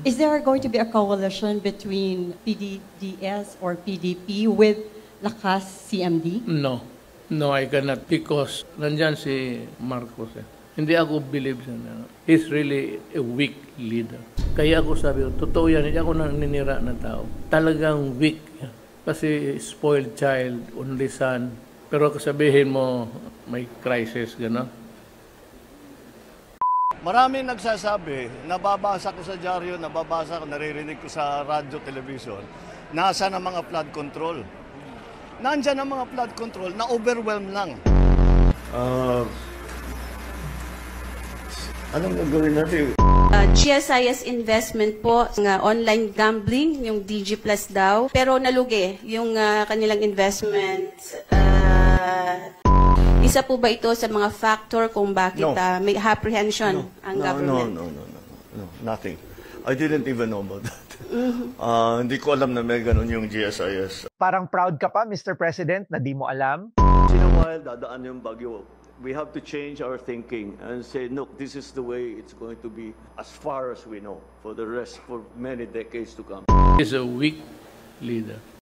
Is there going to be a coalition between PDDS or PDP with Lakas CMD? No. No, I cannot because nandyan si Marcos. Hindi ako believe na he's really a weak leader. Kaya ako sabi, totoo yan, hindi ako naninira na tao. Talagang weak. Kasi spoiled child, only son. Pero kasabihin mo, may crisis, gano'n. Maraming nagsasabi, nababasa ko sa dyaryo, nababasa ko, naririnig ko sa radyo, television, nasa na mga flood control. Nandyan ang mga flood control, na-overwhelm lang. Anong gagawin natin? GSIS investment po ng online gambling, yung DG Plus daw. Pero nalugi yung kanilang investment. Isa po ba ito sa mga factor kung bakit No. may apprehension ang government? No, nothing. I didn't even know about that. Hindi ko alam na may ganun yung GSIS. Parang proud ka pa, Mr. President, na di mo alam? Once in a while, dadaan yung bagyo. We have to change our thinking and say, look, this is the way it's going to be as far as we know for the rest, for many decades to come. He's a weak leader.